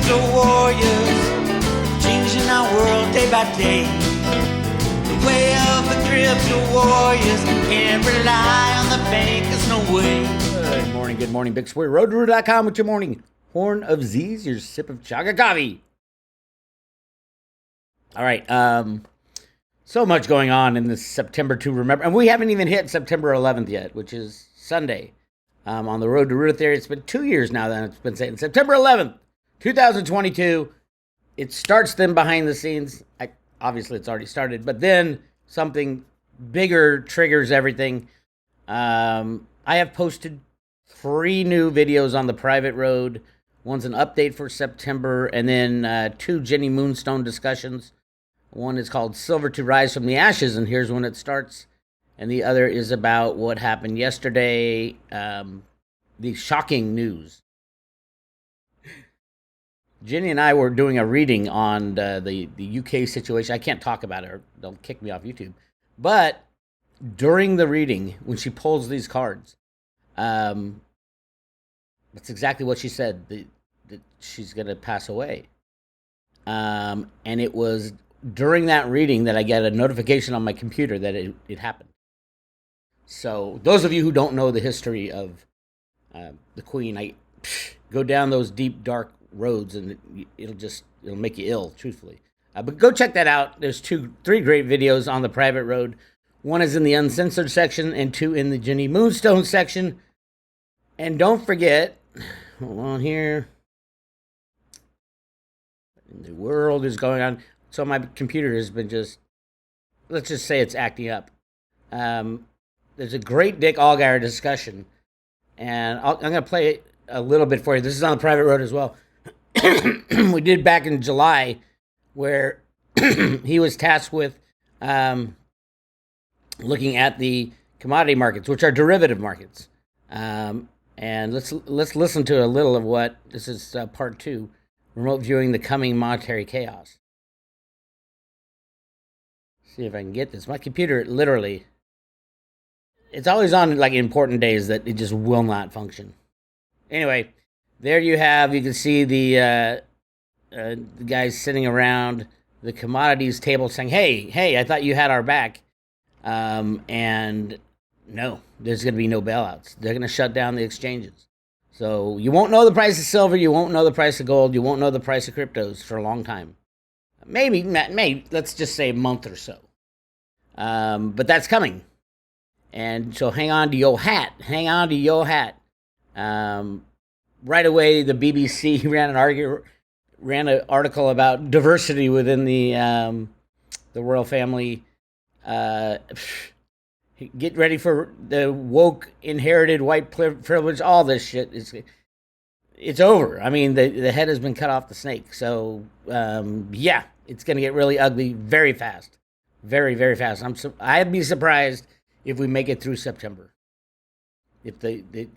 crypto warriors, changing our world day by day. The way of the crypto warriors, can't rely on the bankers, no way. Good morning, Bix Weir, roadrunner.com with your morning horn of Z's, your sip of chaga coffee. All right, so much going on in this September to remember, and we haven't even hit September 11th yet, which is Sunday. On the road to Ruth there, it's been 2 years now that it's been saying September 11th, 2022. It starts then behind the scenes. Obviously, it's already started, but then something bigger triggers everything. I have posted 3 new videos on the private road. One's an update for September, and then 2 Jenny Moonstone discussions. One is called Silver to Rise from the Ashes, and here's when it starts. And the other is about what happened yesterday, the shocking news. Jenny and I were doing a reading on the UK situation. I can't talk about it, or they'll kick me off YouTube. But during the reading, when she pulls these cards, that's exactly what she said, that she's going to pass away. And it was during that reading that I get a notification on my computer that it happened. So those of you who don't know the history of the Queen, go down those deep, dark roads, and it'll make you ill, truthfully. But go check that out. There's 3 great videos on the private road. One is in the uncensored section, and 2 in the Jenny Moonstone section. And don't forget, hold on here. The world is going on. So my computer has been let's just say it's acting up. There's a great Dick Allgaier discussion, and I'm going to play it a little bit for you. This is on the private road as well. We did back in July, where he was tasked with looking at the commodity markets, which are derivative markets. And let's listen to a little of what this is. Part 2, remote viewing the coming monetary chaos. See if I can get this. My computer literally, it's always on like important days that it just will not function. Anyway, there you can see the guys sitting around the commodities table saying, hey, I thought you had our back. And no, there's going to be no bailouts. They're going to shut down the exchanges. So you won't know the price of silver. You won't know the price of gold. You won't know the price of cryptos for a long time. Maybe, let's just say a month or so. But that's coming. And so hang on to your hat. Hang on to your hat. Right away, the BBC ran an article about diversity within the royal family. Get ready for the woke inherited white privilege. All this shit it's over. I mean, the head has been cut off the snake. So yeah, it's going to get really ugly very fast, very, very fast. I'd be surprised if we make it through September. If the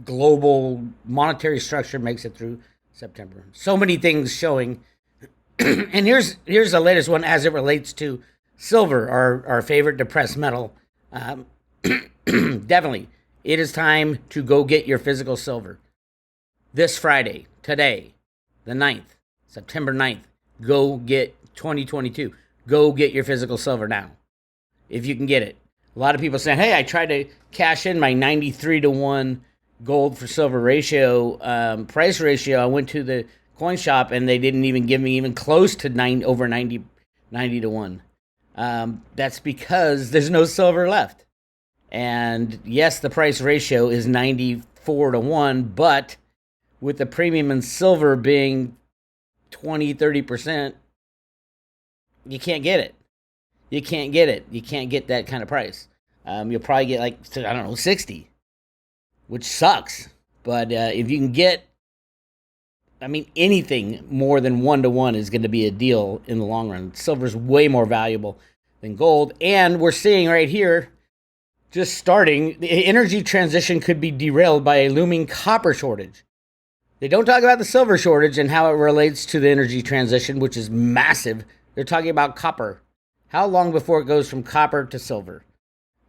global monetary structure makes it through September. So many things showing. And here's the latest one as it relates to silver, our favorite depressed metal. Definitely, it is time to go get your physical silver. This Friday, today, the 9th, September 9th, go get 2022. Go get your physical silver now, if you can get it. A lot of people saying, hey, I tried to cash in my 93-to-1 gold for silver ratio, price ratio. I went to the coin shop and they didn't even give me even close to over 90 to 1. That's because there's no silver left. And yes, the price ratio is 94 to 1, but with the premium in silver being 20-30%, you can't get it. You can't get it. You can't get that kind of price. You'll probably get like, I don't know, 60, which sucks. But if you can get, anything more than 1-to-1 is going to be a deal in the long run. Silver's way more valuable than gold. And we're seeing right here, just starting, the energy transition could be derailed by a looming copper shortage. They don't talk about the silver shortage and how it relates to the energy transition, which is massive. They're talking about copper. How long before it goes from copper to silver?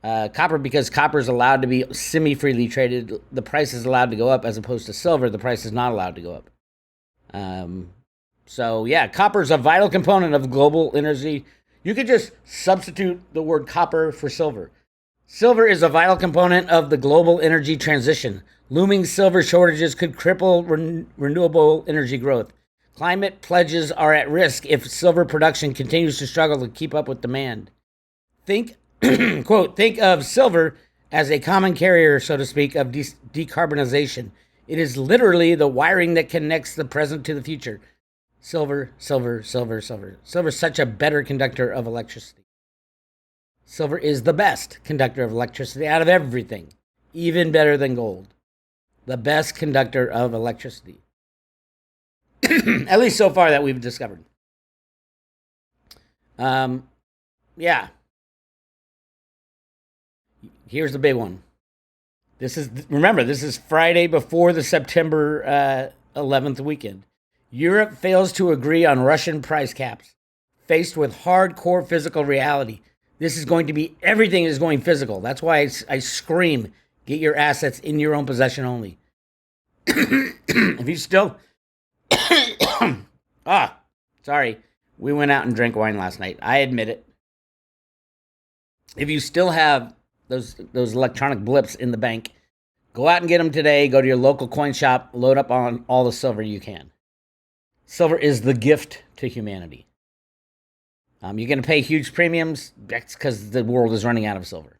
Copper, because copper is allowed to be semi-freely traded, the price is allowed to go up, as opposed to silver, the price is not allowed to go up. So, yeah, copper is a vital component of global energy. You could just substitute the word copper for silver. Silver is a vital component of the global energy transition. Looming silver shortages could cripple renewable energy growth. Climate pledges are at risk if silver production continues to struggle to keep up with demand. Think, quote, think of silver as a common carrier, so to speak, of decarbonization. It is literally the wiring that connects the present to the future. Silver, silver, silver, silver. Silver is such a better conductor of electricity. Silver is the best conductor of electricity out of everything, even better than gold. The best conductor of electricity. At least so far that we've discovered. Yeah. Here's the big one. Remember, this is Friday before the September 11th weekend. Europe fails to agree on Russian price caps. Faced with hardcore physical reality. This is going to be, everything is going physical. That's why I scream, get your assets in your own possession only. If you still, sorry, we went out and drank wine last night. I admit it. If you still have those electronic blips in the bank, go out and get them today. Go to your local coin shop, load up on all the silver you can. Silver is the gift to humanity. You're going to pay huge premiums. That's because the world is running out of silver.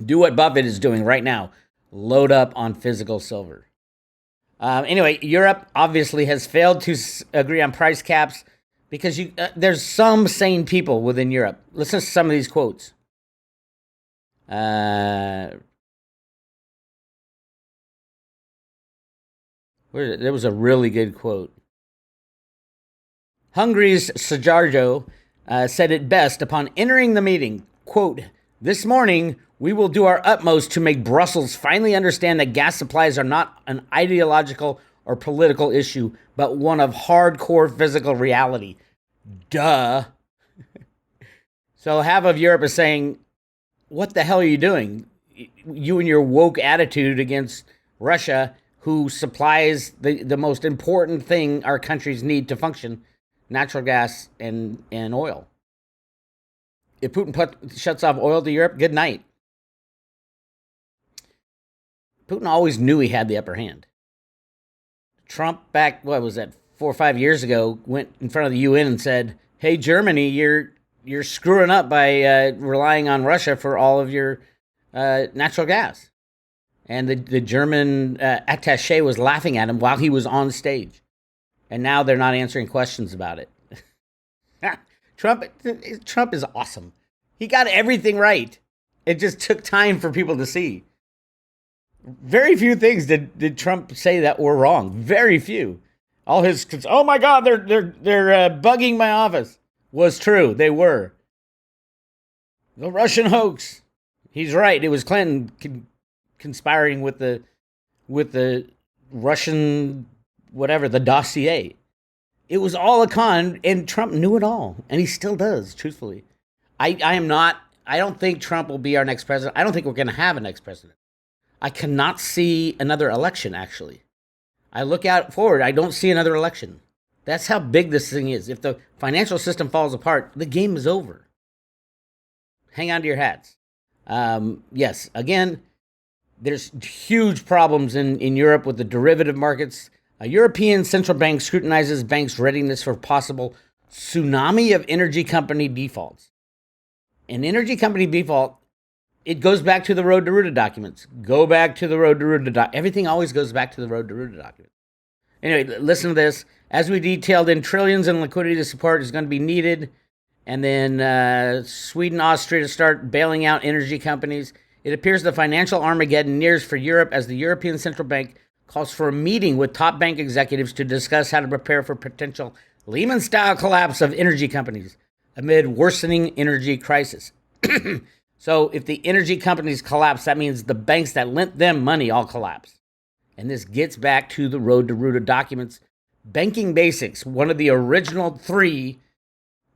Do what Buffett is doing right now. Load up on physical silver. Anyway, Europe obviously has failed to agree on price caps because there's some sane people within Europe. Listen to some of these quotes. There was a really good quote. Hungary's Szijjártó said it best upon entering the meeting, quote, "This morning, we will do our utmost to make Brussels finally understand that gas supplies are not an ideological or political issue, but one of hardcore physical reality." Duh. So half of Europe is saying, what the hell are you doing? You and your woke attitude against Russia, who supplies the most important thing our countries need to function, natural gas and oil. If Putin shuts off oil to Europe, good night. Putin always knew he had the upper hand. Trump back, 4 or 5 years ago, went in front of the UN and said, "Hey, Germany, you're screwing up by relying on Russia for all of your natural gas." And the German attaché was laughing at him while he was on stage. And now they're not answering questions about it. Trump is awesome. He got everything right. It just took time for people to see. Very few things did Trump say that were wrong. Very few. All his, oh my God, they're bugging my office, was true. They were. The Russian hoax. He's right. It was Clinton conspiring with the Russian, whatever, the dossier. It was all a con, and Trump knew it all, and he still does, truthfully. I don't think Trump will be our next president. I don't think we're going to have a next president. I cannot see another election, actually. I look out forward, I don't see another election. That's how big this thing is. If the financial system falls apart, the game is over. Hang on to your hats. Yes, again, there's huge problems in Europe with the derivative markets. A European central bank scrutinizes banks' readiness for possible tsunami of energy company defaults. An energy company default, it goes back to the Road to Ruta documents. Go back to the Road to Ruta everything always goes back to the Road to Ruta documents. Anyway, listen to this. As we detailed in trillions in liquidity support is going to be needed. And then Sweden, Austria to start bailing out energy companies. It appears the financial Armageddon nears for Europe as the European Central Bank calls for a meeting with top bank executives to discuss how to prepare for potential Lehman-style collapse of energy companies amid worsening energy crisis. So if the energy companies collapse, that means the banks that lent them money all collapse. And this gets back to the Road to Ruta documents. Banking Basics, one of the original 3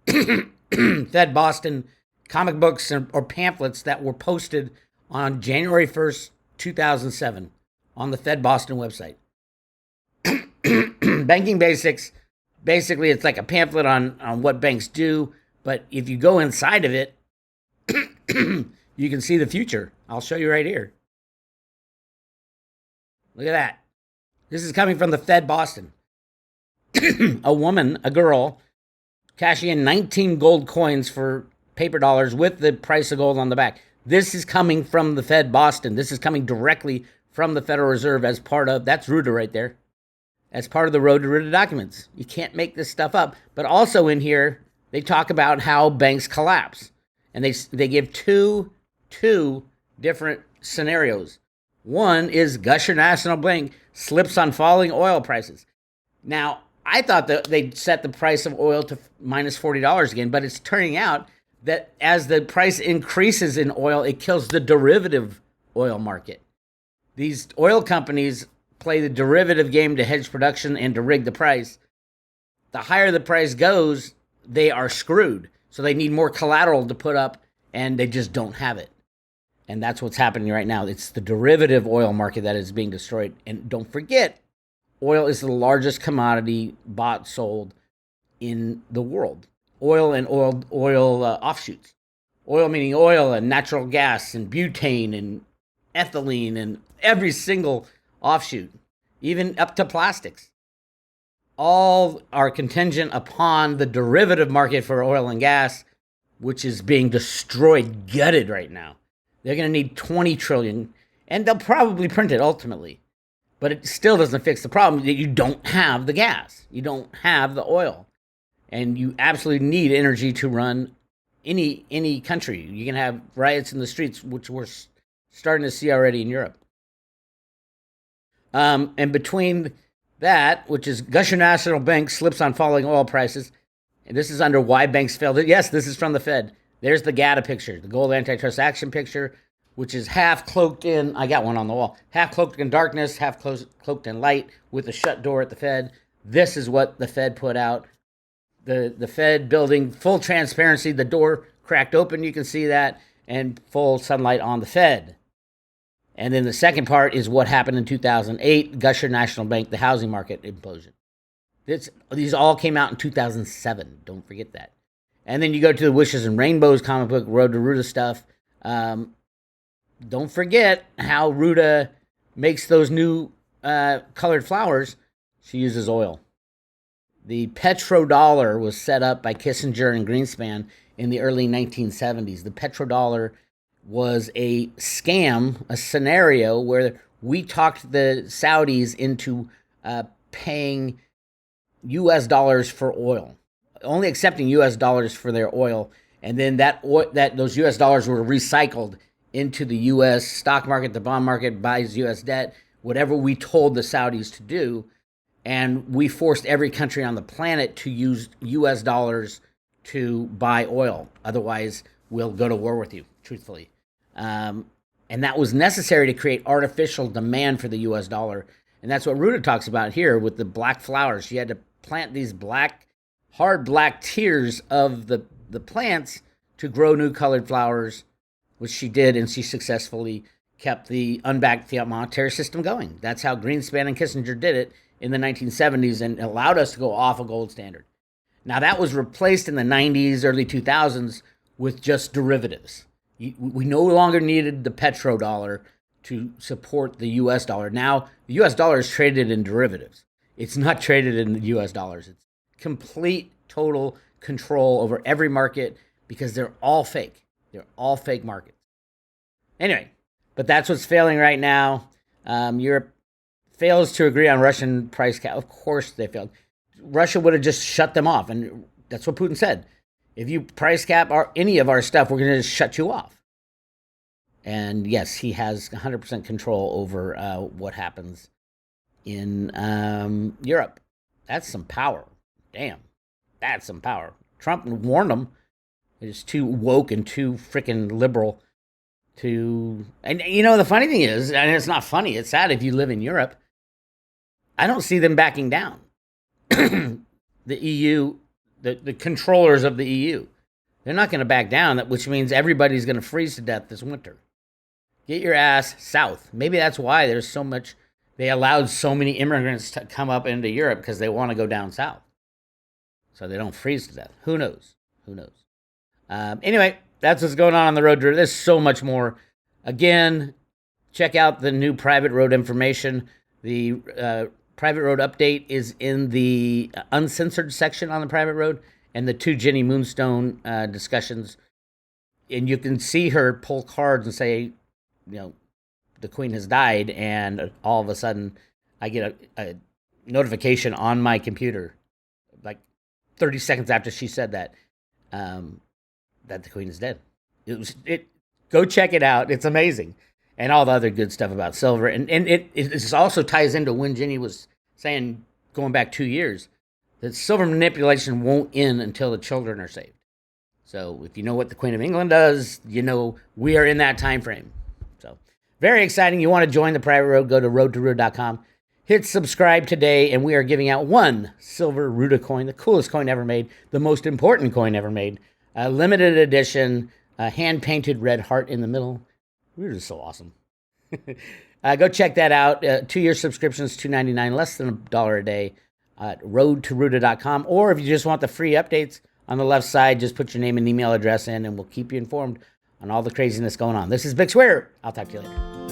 Fed Boston comic books or pamphlets that were posted on January 1st, 2007 on the Fed Boston website. Banking Basics Basically, it's like a pamphlet on what banks do. But if you go inside of it, you can see the future. I'll show you right here. Look at that. This is coming from the Fed Boston. A girl, cashing in 19 gold coins for paper dollars with the price of gold on the back. This is coming from the Fed Boston. This is coming directly from the Federal Reserve as part of, that's Ruta right there, as part of the Road to Ruta documents. You can't make this stuff up. But also in here, they talk about how banks collapse. And they give two different scenarios. One is Gusher National Bank slips on falling oil prices. Now, I thought that they'd set the price of oil to minus $40 again, but it's turning out that as the price increases in oil, it kills the derivative oil market. These oil companies play the derivative game to hedge production and to rig the price. The higher the price goes, they are screwed. So they need more collateral to put up, and they just don't have it. And that's what's happening right now. It's the derivative oil market that is being destroyed. And don't forget, oil is the largest commodity bought, sold in the world. Oil and oil offshoots. Oil meaning oil and natural gas and butane and ethylene and every single offshoot, even up to plastics. All are contingent upon the derivative market for oil and gas, which is being destroyed, gutted right now. They're going to need 20 trillion, and they'll probably print it ultimately. But it still doesn't fix the problem that you don't have the gas. You don't have the oil. And you absolutely need energy to run any country. You can have riots in the streets, which we're starting to see already in Europe. And between that, which is Gusher National Bank slips on falling oil prices, and this is under why banks failed. Yes, this is from the Fed. There's the GATA picture, the Gold Antitrust Action picture, which is half cloaked in, I got one on the wall, half cloaked in darkness, half cloaked in light with a shut door at the Fed. This is what the Fed put out. The Fed building, full transparency, the door cracked open, you can see that, and full sunlight on the Fed. And then the second part is what happened in 2008, Gusher National Bank, the housing market implosion. These all came out in 2007, don't forget that. And then you go to the Wishes and Rainbows comic book, Road to Ruta stuff. Don't forget how Ruta makes those new colored flowers. She uses oil. The petrodollar was set up by Kissinger and Greenspan in the early 1970s. The petrodollar was a scam, a scenario where we talked the Saudis into paying U.S. dollars for oil, only accepting U.S. dollars for their oil, and then those U.S. dollars were recycled into the U.S. stock market, the bond market, buys U.S. debt, whatever we told the Saudis to do, and we forced every country on the planet to use U.S. dollars to buy oil. Otherwise, we'll go to war with you, truthfully. And that was necessary to create artificial demand for the U.S. dollar. And that's what Ruta talks about here with the black flowers. She had to plant these hard black tiers of the plants to grow new colored flowers, which she did, and she successfully kept the unbacked fiat monetary system going. That's how Greenspan and Kissinger did it in the 1970s and allowed us to go off a gold standard. Now, that was replaced in the 90s, early 2000s with just derivatives. We no longer needed the petrodollar to support the U.S. dollar. Now, the U.S. dollar is traded in derivatives. It's not traded in the U.S. dollars. It's complete, total control over every market because they're all fake. They're all fake markets. Anyway, but that's what's failing right now. Europe fails to agree on Russian price cap. Of course they failed. Russia would have just shut them off, and that's what Putin said. If you price cap any of our stuff, we're going to just shut you off. And yes, he has 100% control over what happens in Europe. That's some power. Damn, that's some power. Trump warned them. They're just too woke and too freaking liberal to... And you know, the funny thing is, and it's not funny, it's sad if you live in Europe, I don't see them backing down. The EU... The controllers of the EU, they're not going to back down, which means everybody's going to freeze to death this winter. Get your ass south. Maybe that's why there's so much, they allowed so many immigrants to come up into Europe because they want to go down south. so they don't freeze to death. Who knows? Who knows? Anyway, that's what's going on the road. There's so much more. Again, check out the new private road information. The private road update is in the uncensored section on the private road, and the 2 Jenny Moonstone discussions. And you can see her pull cards and say, the queen has died, and all of a sudden I get a notification on my computer, like 30 seconds after she said that, that the queen is dead. Go check it out. It's amazing. And all the other good stuff about silver. And it also ties into when Jenny was saying, going back 2 years, that silver manipulation won't end until the children are saved. So if you know what the Queen of England does, we are in that time frame. So very exciting. You want to join the private road, go to roadtorood.com. Hit subscribe today, and we are giving out 1 silver Ruda coin, the coolest coin ever made, the most important coin ever made, a limited edition, hand-painted red heart in the middle. Ruda is so awesome. Go check that out. 2-year subscriptions, $2.99, less than $1 a day at roadtoruda.com. Or if you just want the free updates on the left side, just put your name and email address in, and we'll keep you informed on all the craziness going on. This is Bix Weir. I'll talk to you later.